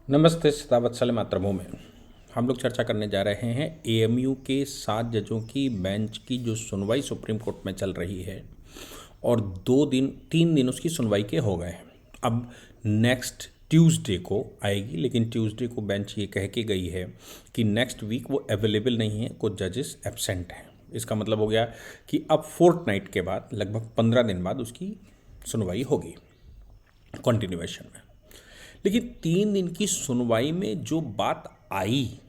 नमस्ते सदावत्सल्य मातृभूमि में हम लोग चर्चा करने जा रहे हैं एएमयू के 7 जजों की बेंच की जो सुनवाई सुप्रीम कोर्ट में चल रही है और 3 दिन उसकी सुनवाई के हो गए हैं। अब नेक्स्ट ट्यूसडे को आएगी, लेकिन ट्यूसडे को बेंच ये कह के गई है कि नेक्स्ट वीक वो अवेलेबल नहीं है, कुछ जजेस एब्सेंट हैं। इसका मतलब हो गया कि अब फोर्टनाइट के बाद लगभग 15 दिन बाद उसकी सुनवाई होगी कंटिन्यूएशन में। लेकिन 3 दिन की सुनवाई में जो बात आई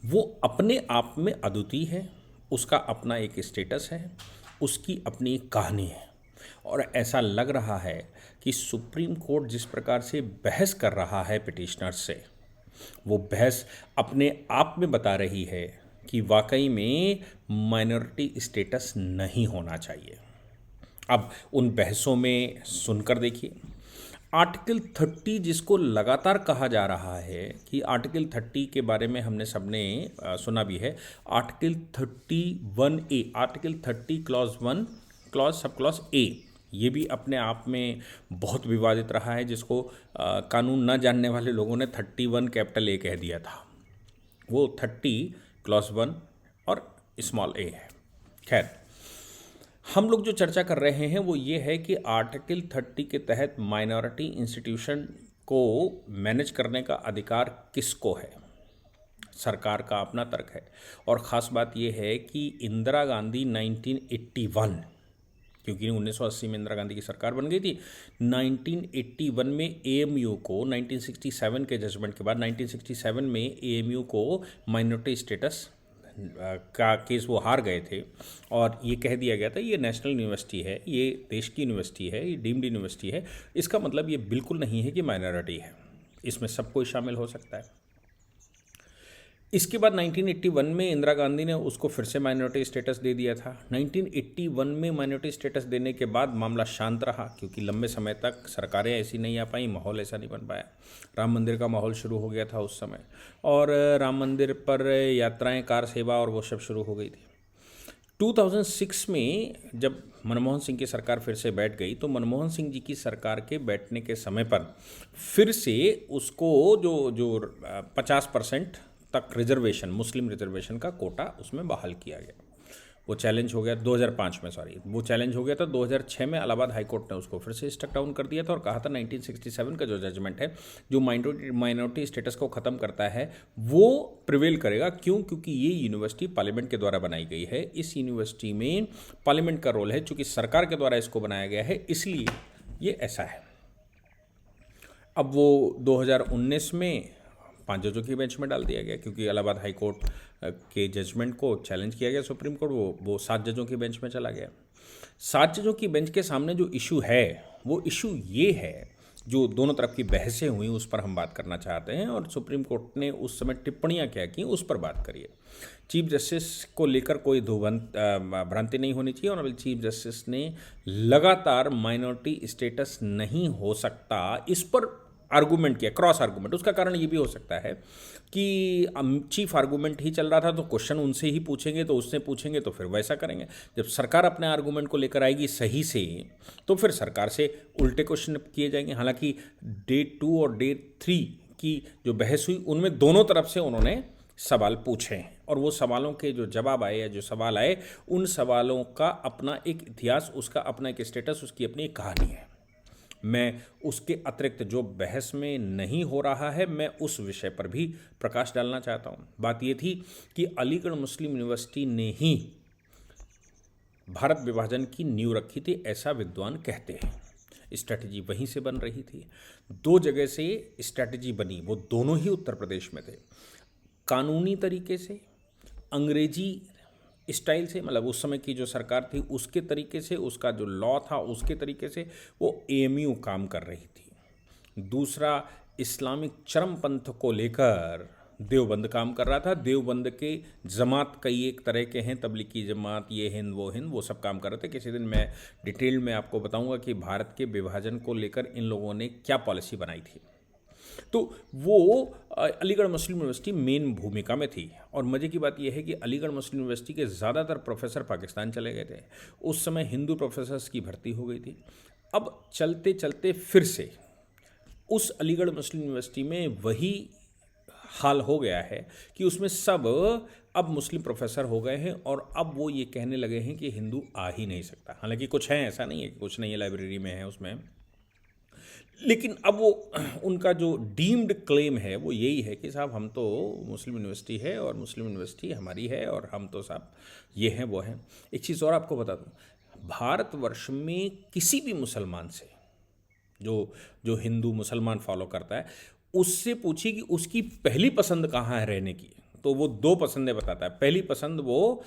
वो अपने आप में अद्वितीय है, उसका अपना एक स्टेटस है, उसकी अपनी एक कहानी है। और ऐसा लग रहा है कि सुप्रीम कोर्ट जिस प्रकार से बहस कर रहा है पिटिशनर्स से, वो बहस अपने आप में बता रही है कि वाकई में माइनॉरिटी स्टेटस नहीं होना चाहिए। अब उन बहसों में सुनकर देखिए, आर्टिकल 30 जिसको लगातार कहा जा रहा है कि आर्टिकल 30 के बारे में हमने सबने सुना भी है। Article 31A, article 30 clause 1 clause sub clause A, ये भी अपने आप में बहुत विवादित रहा है, जिसको कानून न जानने वाले लोगों ने 31 कैपिटल ए कह दिया था। वो 30 क्लॉज 1 और स्मॉल ए है। खैर, हम लोग जो चर्चा कर रहे हैं वो ये है कि आर्टिकल 30 के तहत माइनॉरिटी इंस्टीट्यूशन को मैनेज करने का अधिकार किसको है। सरकार का अपना तर्क है, और ख़ास बात यह है कि इंदिरा गांधी 1981, क्योंकि 1980 में इंदिरा गांधी की सरकार बन गई थी, 1981 में एएमयू को 1967 के जजमेंट के बाद 1967 में एएमयू को माइनॉरिटी स्टेटस का केस वो हार गए थे, और ये कह दिया गया था ये नेशनल यूनिवर्सिटी है, ये देश की यूनिवर्सिटी है, ये डीम्ड यूनिवर्सिटी है। इसका मतलब ये बिल्कुल नहीं है कि माइनॉरिटी है, इसमें सब कोई शामिल हो सकता है। इसके बाद 1981 में इंदिरा गांधी ने उसको फिर से माइनॉरिटी स्टेटस दे दिया था। 1981 में माइनॉरिटी स्टेटस देने के बाद मामला शांत रहा, क्योंकि लंबे समय तक सरकारें ऐसी नहीं आ पाई, माहौल ऐसा नहीं बन पाया। राम मंदिर का माहौल शुरू हो गया था उस समय, और राम मंदिर पर यात्राएं, कार सेवा और वो सब शुरू हो गई थी। 2006 में जब मनमोहन सिंह की सरकार फिर से बैठ गई, तो मनमोहन सिंह जी की सरकार के बैठने के समय पर फिर से उसको जो 50% तक रिजर्वेशन, मुस्लिम रिजर्वेशन का कोटा उसमें बहाल किया गया। वो चैलेंज हो गया 2005 में, वो चैलेंज हो गया था। 2006 में इलाहाबाद हाई कोर्ट ने उसको फिर से स्टक डाउन कर दिया था और कहा था 1967 का जो जजमेंट है, जो माइनॉरिटी स्टेटस को ख़त्म करता है, वो प्रिवेल करेगा। क्यों? क्योंकि ये यूनिवर्सिटी पार्लियामेंट के द्वारा बनाई गई है। इस यूनिवर्सिटी में पार्लियामेंट का रोल है, चूँकि सरकार के द्वारा इसको बनाया गया है, इसलिए ये ऐसा है। अब वो 2019 में 5 जजों की बेंच में डाल दिया गया, क्योंकि इलाहाबाद हाई कोर्ट के जजमेंट को चैलेंज किया गया सुप्रीम कोर्ट, वो 7 जजों की बेंच में चला गया। 7 जजों की बेंच के सामने जो इशू है, वो इशू ये है, जो दोनों तरफ की बहसें हुई उस पर हम बात करना चाहते हैं, और सुप्रीम कोर्ट ने उस समय टिप्पणियां क्या की उस पर बात करिए। चीफ जस्टिस को लेकर कोई भ्रांति नहीं होनी चाहिए। ऑनरेबल चीफ जस्टिस ने लगातार माइनॉरिटी स्टेटस नहीं हो सकता इस पर आर्गूमेंट किया, क्रॉस आर्गूमेंट। उसका कारण ये भी हो सकता है कि चीफ आर्गूमेंट ही चल रहा था, तो क्वेश्चन उनसे ही पूछेंगे, तो उससे पूछेंगे तो फिर वैसा करेंगे। जब सरकार अपने आर्गूमेंट को लेकर आएगी सही से, तो फिर सरकार से उल्टे क्वेश्चन किए जाएंगे। हालांकि डे 2 और डे 3 की जो बहस हुई, उनमें दोनों तरफ से उन्होंने सवाल पूछे हैं, और वो सवालों के जो जवाब आए या जो सवाल आए, उन सवालों का अपना एक इतिहास, उसका अपना एक स्टेटस, उसकी अपनी एक कहानी है। मैं उसके अतिरिक्त जो बहस में नहीं हो रहा है, मैं उस विषय पर भी प्रकाश डालना चाहता हूँ। बात ये थी कि अलीगढ़ मुस्लिम यूनिवर्सिटी ने ही भारत विभाजन की नींव रखी थी, ऐसा विद्वान कहते हैं। स्ट्रैटेजी वहीं से बन रही थी। 2 जगह से स्ट्रैटेजी बनी, वो दोनों ही उत्तर प्रदेश में थे। कानूनी तरीके से, अंग्रेजी स्टाइल से, मतलब उस समय की जो सरकार थी उसके तरीके से, उसका जो लॉ था उसके तरीके से वो एएमयू काम कर रही थी। दूसरा, इस्लामिक चरमपंथ को लेकर देवबंद काम कर रहा था। देवबंद के जमात कई एक तरह के हैं, तबलीगी जमात, ये हिंद वो सब काम कर रहे थे। किसी दिन मैं डिटेल में आपको बताऊंगा कि भारत के विभाजन को लेकर इन लोगों ने क्या पॉलिसी बनाई थी। तो वो अलीगढ़ मुस्लिम यूनिवर्सिटी मेन भूमिका में थी। और मज़े की बात यह है कि अलीगढ़ मुस्लिम यूनिवर्सिटी के ज़्यादातर प्रोफेसर पाकिस्तान चले गए थे। उस समय हिंदू प्रोफेसर्स की भर्ती हो गई थी। अब चलते चलते फिर से उस अलीगढ़ मुस्लिम यूनिवर्सिटी में वही हाल हो गया है कि उसमें सब अब मुस्लिम प्रोफेसर हो गए हैं और अब वो ये कहने लगे हैं कि हिंदू आ ही नहीं सकता। हालांकि कुछ हैं, ऐसा नहीं है कि कुछ नहीं है, लाइब्रेरी में है उसमें, लेकिन अब वो उनका जो डीम्ड क्लेम है वो यही है कि साहब हम तो मुस्लिम यूनिवर्सिटी है और मुस्लिम यूनिवर्सिटी हमारी है और हम तो साहब ये हैं वो हैं। एक चीज़ और आपको बता दूं, भारतवर्ष में किसी भी मुसलमान से जो जो हिंदू मुसलमान फॉलो करता है उससे पूछिए कि उसकी पहली पसंद कहाँ है रहने की, तो वो दो पसंदें बताता है। पहली पसंद वो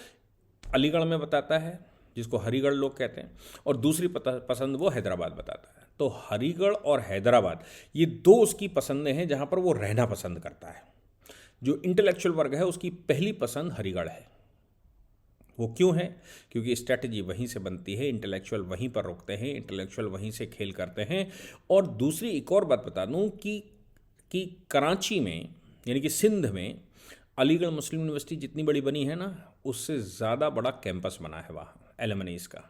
अलीगढ़ में बताता है जिसको हरिगढ़ लोग कहते हैं, और दूसरी पसंद वो हैदराबाद बताता है। तो हरिगढ़ और हैदराबाद ये दो उसकी पसंदें हैं जहाँ पर वो रहना पसंद करता है। जो इंटेलेक्चुअल वर्ग है उसकी पहली पसंद हरिगढ़ है। वो क्यों है? क्योंकि स्ट्रैटेजी वहीं से बनती है, इंटेलेक्चुअल वहीं पर रुकते हैं, इंटेलेक्चुअल वहीं से खेल करते हैं। और दूसरी एक और बात बता दूं कि कराची में यानी कि सिंध में अलीगढ़ मुस्लिम यूनिवर्सिटी जितनी बड़ी बनी है ना, उससे ज़्यादा बड़ा कैंपस बना है वहाँ एलमनीज़ का।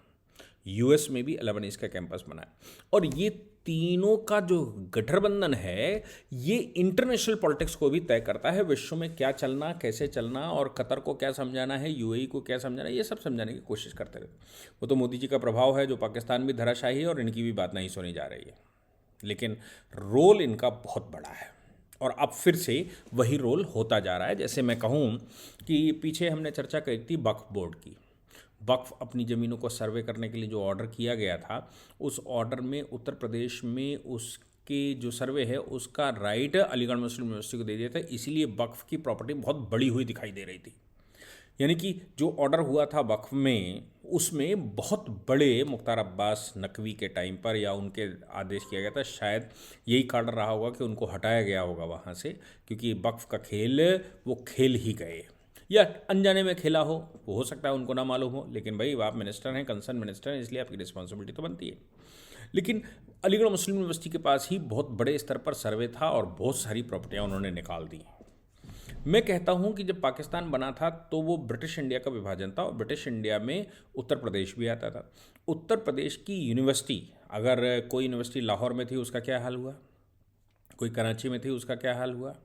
यूएस में भी एलमनीज़ का कैंपस बना है। और ये तीनों का जो गठबंधन है ये इंटरनेशनल पॉलिटिक्स को भी तय करता है, विश्व में क्या चलना, कैसे चलना, और कतर को क्या समझाना है, यूएई को क्या समझाना है, ये सब समझाने की कोशिश करते रहे। वो तो मोदी जी का प्रभाव है जो पाकिस्तान भी धराशायी है और इनकी भी बात नहीं सुनी जा रही है, लेकिन रोल इनका बहुत बड़ा है और अब फिर से वही रोल होता जा रहा है। जैसे मैं कहूँ कि पीछे हमने चर्चा करी थी वक्फ बोर्ड की। वक्फ अपनी ज़मीनों को सर्वे करने के लिए जो ऑर्डर किया गया था, उस ऑर्डर में उत्तर प्रदेश में उसके जो सर्वे है उसका राइट अलीगढ़ मुस्लिम यूनिवर्सिटी को दे दिया था, इसीलिए वक्फ की प्रॉपर्टी बहुत बड़ी हुई दिखाई दे रही थी। यानी कि जो ऑर्डर हुआ था वक्फ में, उसमें बहुत बड़े मुख्तार अब्बास नकवी के टाइम पर या उनके आदेश किया गया था, शायद यही कारण रहा होगा कि उनको हटाया गया होगा वहाँ से, क्योंकि वक्फ का खेल वो खेल ही गए या अनजाने में खेला हो हो सकता है उनको ना मालूम हो, लेकिन भाई आप मिनिस्टर हैं, कंसर्न मिनिस्टर हैं, इसलिए आपकी रिस्पॉन्सिबिलिटी तो बनती है। लेकिन अलीगढ़ मुस्लिम यूनिवर्सिटी के पास ही बहुत बड़े स्तर पर सर्वे था और बहुत सारी प्रॉपर्टियाँ उन्होंने निकाल दी। मैं कहता हूँ कि जब पाकिस्तान बना था तो वो ब्रिटिश इंडिया का विभाजन था और ब्रिटिश इंडिया में उत्तर प्रदेश भी आता था। उत्तर प्रदेश की यूनिवर्सिटी, अगर कोई यूनिवर्सिटी लाहौर में थी उसका क्या हाल हुआ, कोई कराची में थी उसका क्या हाल हुआ।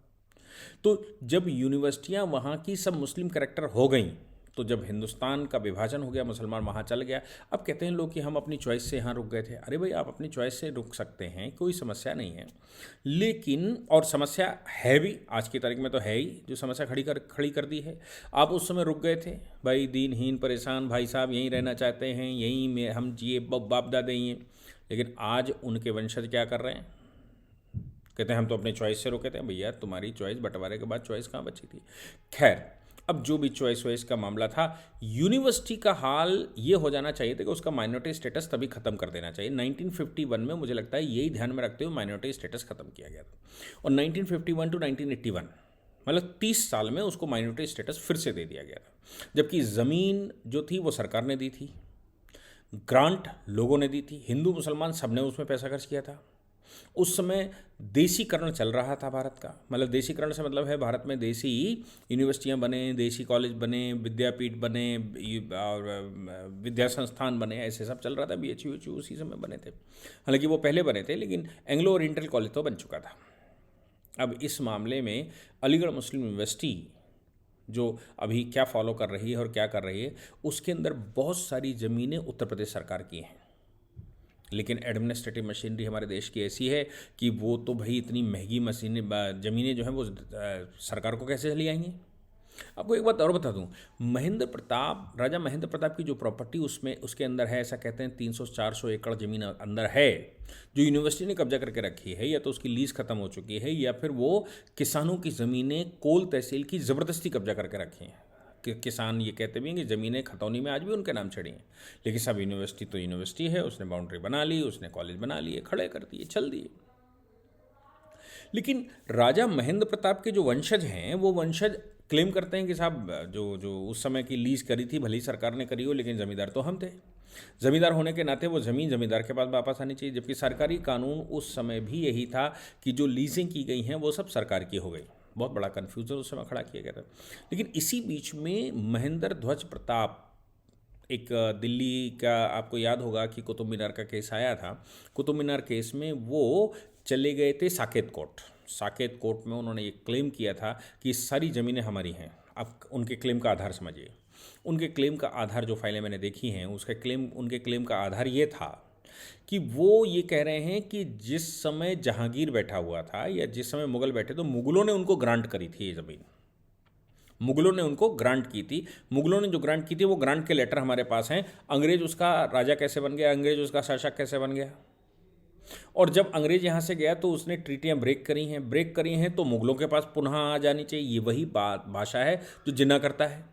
तो जब यूनिवर्सिटियां वहाँ की सब मुस्लिम करेक्टर हो गई, तो जब हिंदुस्तान का विभाजन हो गया, मुसलमान वहाँ चल गया। अब कहते हैं लोग कि हम अपनी चॉइस से यहाँ रुक गए थे। अरे भाई, आप अपनी चॉइस से रुक सकते हैं, कोई समस्या नहीं है, लेकिन और समस्या है भी, आज की तारीख में तो है ही, जो समस्या खड़ी कर दी है। आप उस समय रुक गए थे, भाई दीनहीन परेशान भाई साहब यहीं रहना चाहते हैं, यहीं में हम जिए बाप दादे ही हैं। लेकिन आज उनके वंशज क्या कर रहे हैं? कहते हैं हम तो अपनी चॉइस से रुके थे। भैया तुम्हारी चॉइस बंटवारे के बाद चॉइस कहाँ बची थी? खैर, अब जो भी चॉइस वॉइस का मामला था, यूनिवर्सिटी का हाल ये हो जाना चाहिए था कि उसका माइनॉरिटी स्टेटस तभी खत्म कर देना चाहिए। 1951 में मुझे लगता है यही ध्यान में रखते हुए माइनॉरिटी स्टेटस खत्म किया गया था, और 1951 टू 1981 मतलब 30 साल में उसको माइनॉरिटी स्टेटस फिर से दे दिया गया था। जबकि ज़मीन जो थी वो सरकार ने दी थी, ग्रांट लोगों ने दी थी, हिंदू मुसलमान सब ने उसमें पैसा खर्च किया था। उस समय देशीकरण चल रहा था भारत का, मतलब देशीकरण से मतलब है भारत में देसी यूनिवर्सिटियां बने, देसी कॉलेज बने, विद्यापीठ बने और विद्या संस्थान बने, ऐसे सब चल रहा था। BHU उसी समय बने थे, हालांकि वो पहले बने थे, लेकिन एंग्लो ओरिएंटल कॉलेज तो बन चुका था। अब इस मामले में अलीगढ़ मुस्लिम यूनिवर्सिटी जो अभी क्या फॉलो कर रही है और क्या कर रही है, उसके अंदर बहुत सारी ज़मीनें उत्तर प्रदेश सरकार की हैं, लेकिन एडमिनिस्ट्रेटिव मशीनरी हमारे देश की ऐसी है कि वो तो भाई इतनी महंगी मशीनें ज़मीनें जो हैं वो सरकार को कैसे चली आएंगी। आपको एक बात और बता दूं, राजा महेंद्र प्रताप की जो प्रॉपर्टी उसमें उसके अंदर है, ऐसा कहते हैं 300-400 एकड़ ज़मीन अंदर है, जो यूनिवर्सिटी ने कब्जा करके रखी है, या तो उसकी लीज खत्म हो चुकी है या फिर वो किसानों की ज़मीनें कोल तहसील की ज़बरदस्ती कब्जा करके रखी हैं। किसान ये कहते भी हैं कि ज़मीनें खतौनी में आज भी उनके नाम चढ़ी हैं, लेकिन सब यूनिवर्सिटी तो यूनिवर्सिटी है, उसने बाउंड्री बना ली, उसने कॉलेज बना लिए, खड़े कर दिए, चल दिए। लेकिन राजा महेंद्र प्रताप के जो वंशज हैं, वो वंशज क्लेम करते हैं कि साहब जो उस समय की लीज करी थी, भले ही सरकार ने करी हो, लेकिन ज़मींदार तो हम थे, ज़मींदार होने के नाते वो ज़मीन ज़मींदार के पास वापस आनी चाहिए। जबकि सरकारी कानून उस समय भी यही था कि जो लीजें की गई हैं वो सब सरकार की हो गई। बहुत बड़ा कन्फ्यूज़न उस समय खड़ा किया गया था। लेकिन इसी बीच में महेंद्र ध्वज प्रताप एक दिल्ली का आपको याद होगा कि कुतुब मीनार का केस आया था। कुतुब मीनार केस में वो चले गए थे साकेत कोर्ट। साकेत कोर्ट में उन्होंने ये क्लेम किया था कि सारी ज़मीनें हमारी हैं। अब उनके क्लेम का आधार समझिए। उनके क्लेम का आधार, जो फाइलें मैंने देखी हैं, उनके क्लेम का आधार ये था कि वो ये कह रहे हैं कि जिस समय जहांगीर बैठा हुआ था या जिस समय मुगल बैठे, तो मुगलों ने उनको ग्रांट करी थी ये ज़मीन। मुगलों ने उनको ग्रांट की थी। मुगलों ने जो ग्रांट की थी वो ग्रांट के लेटर हमारे पास हैं। अंग्रेज उसका राजा कैसे बन गया, अंग्रेज उसका शासक कैसे बन गया, और जब अंग्रेज यहाँ से गया तो उसने ट्रीटियाँ ब्रेक करी हैं तो मुगलों के पास पुनः आ जानी चाहिए। ये वही बात भाषा है जो जिन्ना करता है।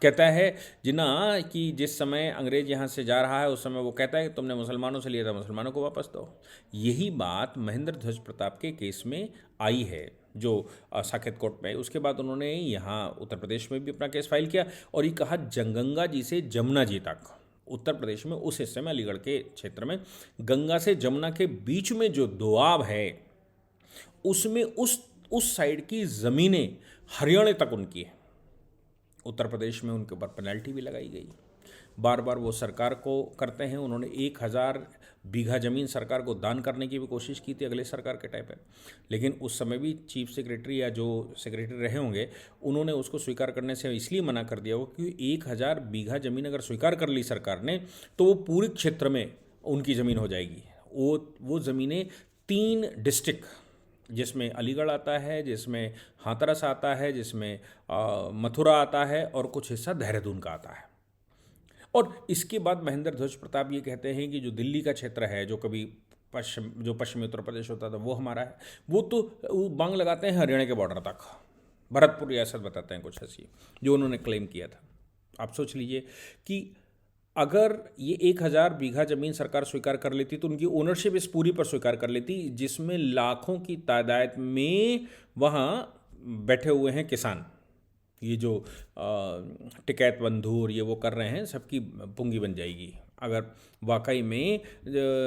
कहता है जिन्ना कि जिस समय अंग्रेज यहाँ से जा रहा है उस समय वो कहता है कि तुमने मुसलमानों से लिया था, मुसलमानों को वापस दो। यही बात महेंद्र ध्वज प्रताप के केस में आई है, जो साकेत कोर्ट में। उसके बाद उन्होंने यहाँ उत्तर प्रदेश में भी अपना केस फाइल किया और ये कहा गंगा जी से जमुना जी तक, उत्तर प्रदेश में उस हिस्से में, अलीगढ़ के क्षेत्र में, गंगा से जमुना के बीच में जो दोआब है उसमें उस साइड की ज़मीनें हरियाणा तक उनकी है। उत्तर प्रदेश में उनके ऊपर पेनल्टी भी लगाई गई। बार बार वो सरकार को करते हैं। उन्होंने 1000 बीघा ज़मीन सरकार को दान करने की भी कोशिश की थी अगले सरकार के टाइम पे, लेकिन उस समय भी चीफ सेक्रेटरी या जो सेक्रेटरी रहे होंगे उन्होंने उसको स्वीकार करने से इसलिए मना कर दिया होगा क्योंकि 1000 बीघा ज़मीन अगर स्वीकार कर ली सरकार ने तो वो पूरे क्षेत्र में उनकी ज़मीन हो जाएगी। वो ज़मीनें 3 डिस्ट्रिक्ट, जिसमें अलीगढ़ आता है, जिसमें हाथरस आता है, जिसमें मथुरा आता है और कुछ हिस्सा देहरादून का आता है। और इसके बाद महेंद्र ध्वज प्रताप ये कहते हैं कि जो दिल्ली का क्षेत्र है, जो कभी पश्चिमी उत्तर प्रदेश होता था, वो हमारा है। वो बांग लगाते हैं हरियाणा के बॉर्डर तक, भरतपुर रियासत बताते हैं कुछ ऐसी, जो उन्होंने क्लेम किया था। आप सोच लीजिए कि अगर ये 1000 बीघा ज़मीन सरकार स्वीकार कर लेती तो उनकी ओनरशिप इस पूरी पर स्वीकार कर लेती, जिसमें लाखों की तादाद में वहाँ बैठे हुए हैं किसान। ये जो टिकैत बंधु और ये वो कर रहे हैं, सबकी पूंगी बन जाएगी अगर वाकई में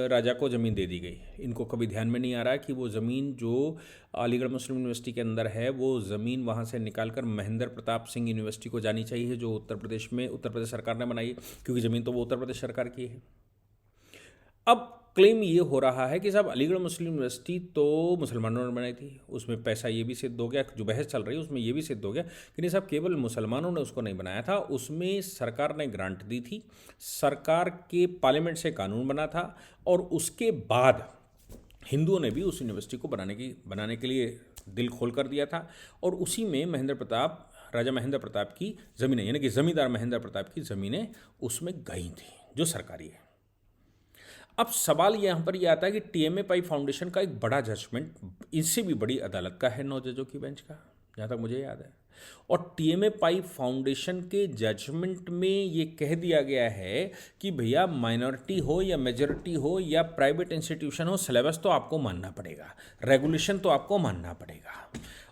राजा को ज़मीन दे दी गई। इनको कभी ध्यान में नहीं आ रहा कि वो ज़मीन जो अलीगढ़ मुस्लिम यूनिवर्सिटी के अंदर है, वो ज़मीन वहाँ से निकालकर महेंद्र प्रताप सिंह यूनिवर्सिटी को जानी चाहिए, जो उत्तर प्रदेश सरकार ने बनाई, क्योंकि ज़मीन तो वो उत्तर प्रदेश सरकार की है। अब क्लेम ये हो रहा है कि साहब अलीगढ़ मुस्लिम यूनिवर्सिटी तो मुसलमानों ने बनाई थी, उसमें पैसा ये भी सिद्ध हो गया, जो बहस चल रही है उसमें ये भी सिद्ध हो गया कि नहीं साहब केवल मुसलमानों ने उसको नहीं बनाया था, उसमें सरकार ने ग्रांट दी थी, सरकार के पार्लियामेंट से कानून बना था, और उसके बाद हिंदुओं ने भी उस यूनिवर्सिटी को बनाने के लिए दिल खोल कर दिया था। और उसी में राजा महेंद्र प्रताप की ज़मीनें, यानी कि ज़मींदार महेंद्र प्रताप की ज़मीनें उसमें गई थी, जो सरकारी है। अब सवाल यहाँ पर यह आता है कि टीएमए पाई फाउंडेशन का एक बड़ा जजमेंट, इससे भी बड़ी अदालत का है, 9 जजों की बेंच का, जहाँ तक मुझे याद है। और टीएमए पाई फाउंडेशन के जजमेंट में ये कह दिया गया है कि भैया माइनॉरिटी हो या मेजॉरिटी हो या प्राइवेट इंस्टीट्यूशन हो, सिलेबस तो आपको मानना पड़ेगा, रेगुलेशन तो आपको मानना पड़ेगा।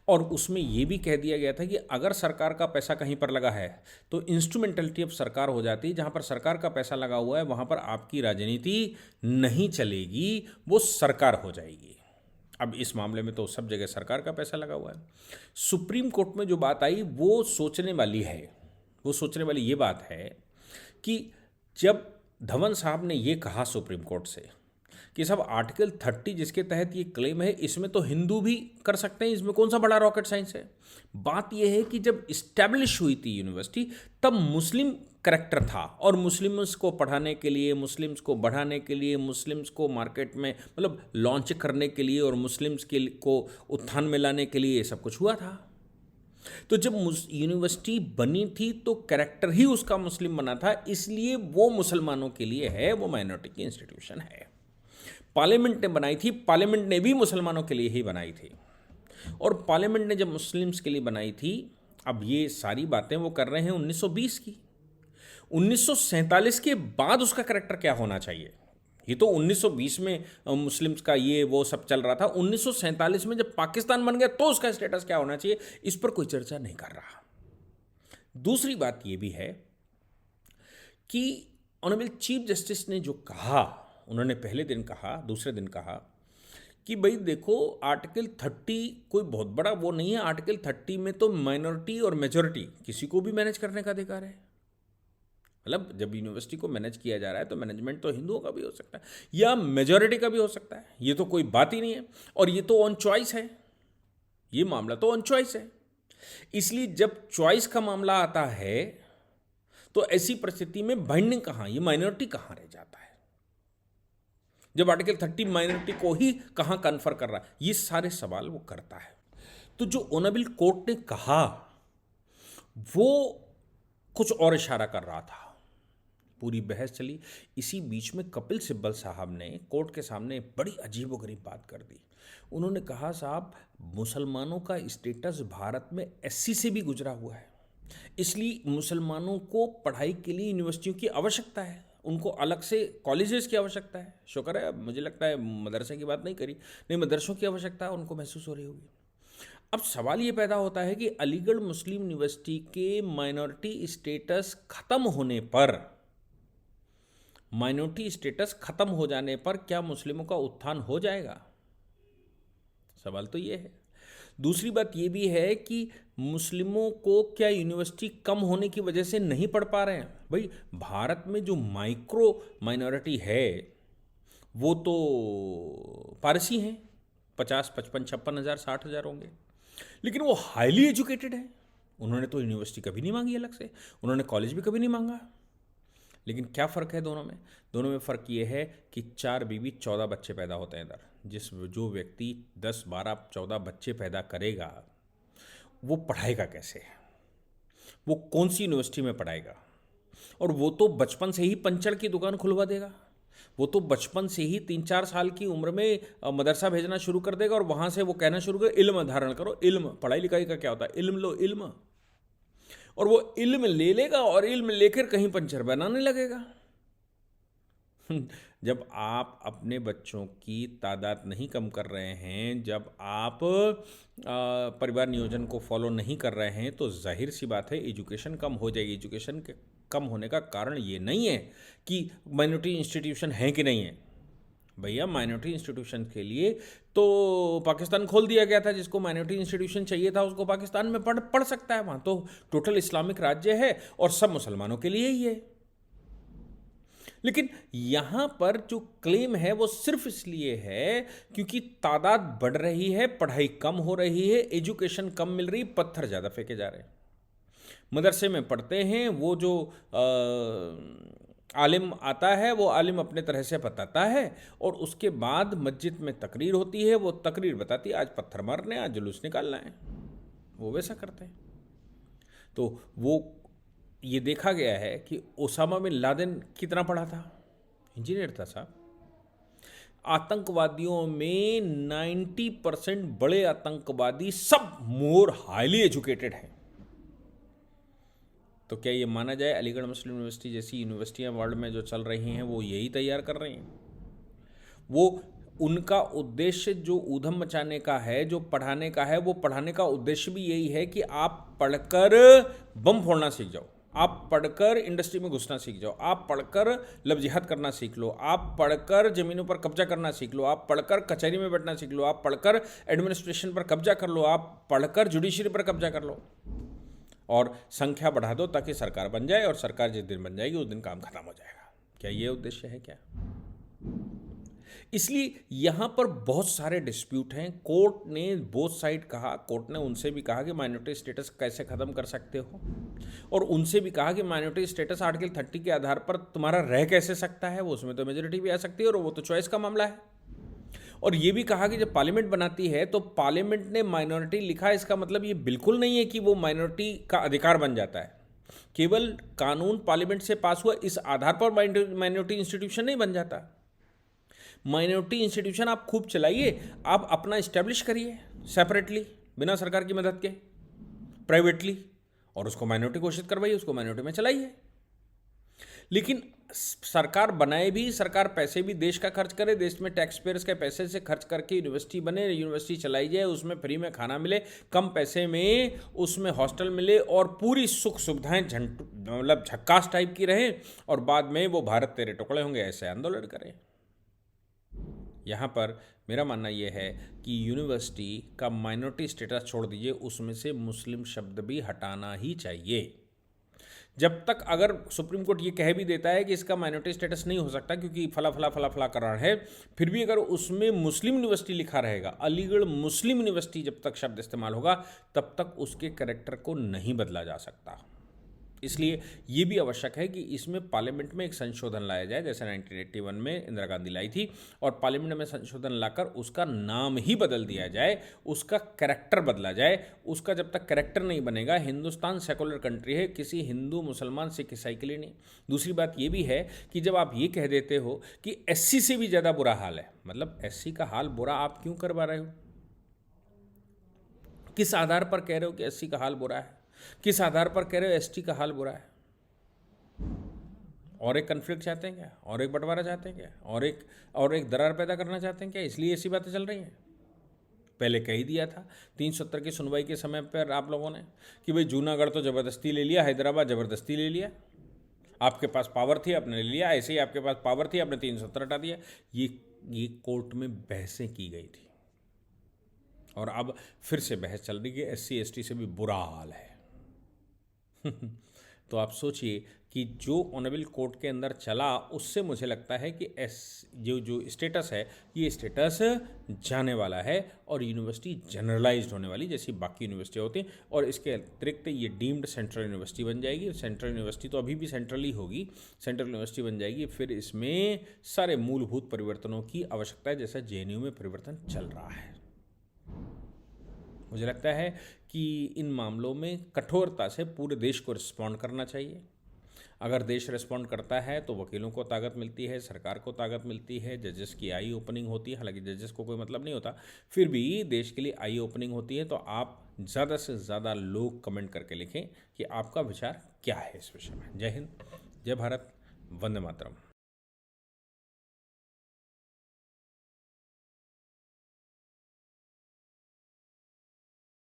और उसमें ये भी कह दिया गया था कि अगर सरकार का पैसा कहीं पर लगा है तो इंस्ट्रूमेंटलिटी ऑफ सरकार हो जाती है। जहाँ पर सरकार का पैसा लगा हुआ है वहाँ पर आपकी राजनीति नहीं चलेगी, वो सरकार हो जाएगी। अब इस मामले में तो सब जगह सरकार का पैसा लगा हुआ है। सुप्रीम कोर्ट में जो बात आई वो सोचने वाली है। वो सोचने वाली ये बात है कि जब धवन साहब ने ये कहा सुप्रीम कोर्ट से कि साहब आर्टिकल 30 जिसके तहत ये क्लेम है, इसमें तो हिंदू भी कर सकते हैं, इसमें कौन सा बड़ा रॉकेट साइंस है। बात यह है कि जब इस्टेब्लिश हुई थी यूनिवर्सिटी तब मुस्लिम करैक्टर था, और मुस्लिम्स को पढ़ाने के लिए, मुस्लिम्स को बढ़ाने के लिए, मुस्लिम्स को मार्केट में मतलब लॉन्च करने के लिए और मुस्लिम्स को उत्थान में लाने के लिए ये सब कुछ हुआ था। तो जब यूनिवर्सिटी बनी थी तो कैरेक्टर ही उसका मुस्लिम बना था, इसलिए वो मुसलमानों के लिए है, वो माइनॉरिटी की इंस्टीट्यूशन है। पार्लियामेंट ने बनाई थी, पार्लियामेंट ने भी मुसलमानों के लिए ही बनाई थी, और पार्लियामेंट ने जब मुस्लिम्स के लिए बनाई थी, अब ये सारी बातें वो कर रहे हैं 1920 की। 1947 के बाद उसका कैरेक्टर क्या होना चाहिए, ये तो 1920 में मुस्लिम्स का ये वो सब चल रहा था। 1947 में जब पाकिस्तान बन गया तो उसका स्टेटस क्या होना चाहिए, इस पर कोई चर्चा नहीं कर रहा। दूसरी बात ये भी है कि ऑनरेबल चीफ जस्टिस ने जो कहा, उन्होंने पहले दिन कहा, दूसरे दिन कहा कि भाई देखो आर्टिकल 30 कोई बहुत बड़ा वो नहीं है। आर्टिकल 30 में तो माइनॉरिटी और मेजॉरिटी किसी को भी मैनेज करने का अधिकार है। मतलब जब यूनिवर्सिटी को मैनेज किया जा रहा है तो मैनेजमेंट तो हिंदुओं का भी हो सकता है या मेजॉरिटी का भी हो सकता है, ये तो कोई बात ही नहीं है। और ये तो ऑन चॉइस है, ये मामला तो ऑन चॉइस है। इसलिए जब चॉइस का मामला आता है तो ऐसी परिस्थिति में बाइंडिंग कहाँ, ये माइनॉरिटी कहाँ रह जाता है। जब आर्टिकल 30 माइनॉरिटी को ही कहाँ कन्फर कर रहा है, ये सारे सवाल वो करता है। तो जो ऑनरेबल कोर्ट ने कहा वो कुछ और इशारा कर रहा था। पूरी बहस चली, इसी बीच में कपिल सिब्बल साहब ने कोर्ट के सामने बड़ी अजीबोगरीब बात कर दी। उन्होंने कहा, साहब मुसलमानों का स्टेटस भारत में एससी से भी गुजरा हुआ है, इसलिए मुसलमानों को पढ़ाई के लिए यूनिवर्सिटियों की आवश्यकता है, उनको अलग से कॉलेजेस की आवश्यकता है। शुक्र है, मुझे लगता है मदरसे की बात नहीं करी, नहीं मदरसों की आवश्यकता उनको महसूस हो रही होगी। अब सवाल ये पैदा होता है कि अलीगढ़ मुस्लिम यूनिवर्सिटी के माइनॉरिटी स्टेटस खत्म होने पर, माइनॉरिटी स्टेटस खत्म हो जाने पर क्या मुस्लिमों का उत्थान हो जाएगा? सवाल तो ये है। दूसरी बात ये भी है कि मुस्लिमों को क्या यूनिवर्सिटी कम होने की वजह से नहीं पढ़ पा रहे हैं? भाई भारत में जो माइक्रो माइनॉरिटी है वो तो पारसी हैं, 50, 55, 56 हज़ार, 60 हज़ार होंगे, लेकिन वो हाईली एजुकेटेड है। उन्होंने तो यूनिवर्सिटी कभी नहीं मांगी अलग से, उन्होंने कॉलेज भी कभी नहीं मांगा। लेकिन क्या फ़र्क है दोनों में? दोनों में फ़र्क ये है कि 4 बीवी 14 बच्चे पैदा होते हैं इधर। जो व्यक्ति 10, 12, 14 बच्चे पैदा करेगा वो पढ़ाएगा कैसे? वो कौन सी यूनिवर्सिटी में पढ़ाएगा? और वो तो बचपन से ही पंचर की दुकान खुलवा देगा, वो तो बचपन से ही 3-4 साल की उम्र में मदरसा भेजना शुरू कर देगा और वहाँ से वो कहना शुरू कर, इल्म धारण करो। इल्म, पढ़ाई लिखाई का क्या होता है? इल्म लो, इल्म। और वो इल्म ले लेगा और इल्म लेकर कहीं पंचर बनाने लगेगा। जब आप अपने बच्चों की तादाद नहीं कम कर रहे हैं, जब आप परिवार नियोजन को फॉलो नहीं कर रहे हैं, तो जाहिर सी बात है एजुकेशन कम हो जाएगी। एजुकेशन के कम होने का कारण ये नहीं है कि माइनॉरिटी इंस्टीट्यूशन है कि नहीं है। भैया माइनॉरिटी इंस्टीट्यूशन के लिए तो पाकिस्तान खोल दिया गया था, जिसको माइनॉरिटी इंस्टीट्यूशन चाहिए था उसको पाकिस्तान में पढ़ सकता है। वहाँ तो टोटल इस्लामिक राज्य है और सब मुसलमानों के लिए ही है। लेकिन यहाँ पर जो क्लेम है वो सिर्फ इसलिए है क्योंकि तादाद बढ़ रही है, पढ़ाई कम हो रही है, एजुकेशन कम मिल रही, पत्थर ज़्यादा फेंके जा रहे हैं। मदरसे में पढ़ते हैं, वो जो आलिम आता है वो आलिम अपने तरह से बताता है और उसके बाद मस्जिद में तकरीर होती है, वो तकरीर बताती है आज पत्थर मारने, आज जुलूस निकालना है, वो वैसा करते हैं। तो वो ये देखा गया है कि ओसामा बिन लादेन कितना पढ़ा था, इंजीनियर था साहब। आतंकवादियों में 90% बड़े आतंकवादी सब मोर हाईली एजुकेटेड हैं। तो क्या ये माना जाए अलीगढ़ मुस्लिम यूनिवर्सिटी जैसी यूनिवर्सिटियां वर्ल्ड में जो चल रही हैं वो यही तैयार कर रही हैं? वो उनका उद्देश्य जो ऊधम मचाने का है, जो पढ़ाने का है, वो पढ़ाने का उद्देश्य भी यही है कि आप पढ़कर बम फोड़ना सीख जाओ, आप पढ़कर इंडस्ट्री में घुसना सीख जाओ, आप पढ़कर लव जिहाद करना सीख लो, आप पढ़कर ज़मीनों पर कब्जा करना सीख लो, आप पढ़कर कचहरी में बैठना सीख लो, आप पढ़कर एडमिनिस्ट्रेशन पर कब्जा कर लो, आप पढ़कर जुडिशरी पर कब्जा कर लो और संख्या बढ़ा दो ताकि सरकार बन जाए, और सरकार जिस दिन बन जाएगी उस दिन काम खत्म हो जाएगा। क्या ये उद्देश्य है क्या? इसलिए यहां पर बहुत सारे डिस्प्यूट हैं। कोर्ट ने बोथ साइड कहा, कोर्ट ने उनसे भी कहा कि माइनॉरिटी स्टेटस कैसे खत्म कर सकते हो, और उनसे भी कहा कि माइनॉरिटी स्टेटस आर्टिकल 30 के आधार पर तुम्हारा रह कैसे सकता है, वो उसमें तो मेजोरिटी भी आ सकती है और वो तो चॉइस का मामला है। और ये भी कहा कि जब पार्लियामेंट बनाती है तो पार्लियामेंट ने माइनॉरिटी लिखा, इसका मतलब ये बिल्कुल नहीं है कि वो माइनॉरिटी का अधिकार बन जाता है। केवल कानून पार्लियामेंट से पास हुआ इस आधार पर माइनॉरिटी इंस्टीट्यूशन नहीं बन जाता। माइनॉरिटी इंस्टीट्यूशन आप खूब चलाइए, आप अपना इस्टेब्लिश करिए सेपरेटली, बिना सरकार की मदद के, प्राइवेटली, और उसको माइनॉरिटी घोषित करवाइए, उसको माइनॉरिटी में चलाइए। लेकिन सरकार बनाए भी, सरकार पैसे भी देश का खर्च करे, देश में टैक्स पेयर्स के पैसे से खर्च करके यूनिवर्सिटी बने, यूनिवर्सिटी चलाई जाए, उसमें फ्री में खाना मिले, कम पैसे में उसमें हॉस्टल मिले और पूरी सुख सुविधाएं मतलब झक्कास टाइप की रहे, और बाद में वो भारत तेरे टुकड़े होंगे ऐसे आंदोलन करें। यहाँ पर मेरा मानना यह है कि यूनिवर्सिटी का माइनॉरिटी स्टेटस छोड़ दीजिए, उसमें से मुस्लिम शब्द भी हटाना ही चाहिए। जब तक अगर सुप्रीम कोर्ट ये कह भी देता है कि इसका माइनॉरिटी स्टेटस नहीं हो सकता क्योंकि फला फला फला फला कारण है, फिर भी अगर उसमें मुस्लिम यूनिवर्सिटी लिखा रहेगा, अलीगढ़ मुस्लिम यूनिवर्सिटी जब तक शब्द इस्तेमाल होगा, तब तक उसके कैरेक्टर को नहीं बदला जा सकता। इसलिए ये भी आवश्यक है कि इसमें पार्लियामेंट में एक संशोधन लाया जाए, जैसे 1981 में इंदिरा गांधी लाई थी, और पार्लियामेंट में संशोधन लाकर उसका नाम ही बदल दिया जाए, उसका कैरेक्टर बदला जाए। उसका जब तक कैरेक्टर नहीं बनेगा, हिंदुस्तान सेकुलर कंट्री है, किसी हिंदू मुसलमान सिख ईसाई के लिए नहीं। दूसरी बात ये भी है कि जब आप ये कह देते हो कि एससी से भी ज़्यादा बुरा हाल है, मतलब एससी का हाल बुरा आप क्यों करवा रहे हो? किस आधार पर कह रहे हो कि एससी का हाल बुरा है? किस आधार पर कह रहे हो एसटी का हाल बुरा है? और एक कन्फ्लिक्ट चाहते हैं क्या? और एक बंटवारा चाहते हैं क्या? और एक दरार पैदा करना चाहते हैं क्या? इसलिए ऐसी बातें चल रही हैं। पहले कह ही दिया था 370 की सुनवाई के समय पर आप लोगों ने कि भाई जूनागढ़ तो ज़बरदस्ती ले लिया, हैदराबाद ज़बरदस्ती ले लिया, आपके पास पावर थी आपने ले लिया, ऐसे ही आपके पास पावर थी आपने 370 हटा दिया। ये कोर्ट में बहसें की गई थी और अब फिर से बहस चल रही है, एससी एसटी से भी बुरा हाल है। तो आप सोचिए कि जो ऑनरेबल कोर्ट के अंदर चला, उससे मुझे लगता है कि जो स्टेटस है, ये स्टेटस जाने वाला है और यूनिवर्सिटी जनरलाइज्ड होने वाली जैसी बाकी यूनिवर्सिटी होती हैं। और इसके अतिरिक्त ये डीम्ड सेंट्रल यूनिवर्सिटी बन जाएगी। सेंट्रल यूनिवर्सिटी तो अभी भी सेंट्रल ही होगी, सेंट्रल यूनिवर्सिटी बन जाएगी। फिर इसमें सारे मूलभूत परिवर्तनों की आवश्यकता है, जैसा जेएनयू में परिवर्तन चल रहा है। मुझे लगता है कि इन मामलों में कठोरता से पूरे देश को रिस्पॉन्ड करना चाहिए। अगर देश रिस्पॉन्ड करता है तो वकीलों को ताकत मिलती है, सरकार को ताकत मिलती है, जजेस की आई ओपनिंग होती है। हालांकि जजेस को कोई मतलब नहीं होता, फिर भी देश के लिए आई ओपनिंग होती है। तो आप ज़्यादा से ज़्यादा लोग कमेंट करके लिखें कि आपका विचार क्या है इस विषय में। जय हिंद, जय भारत, वंदे मातरम।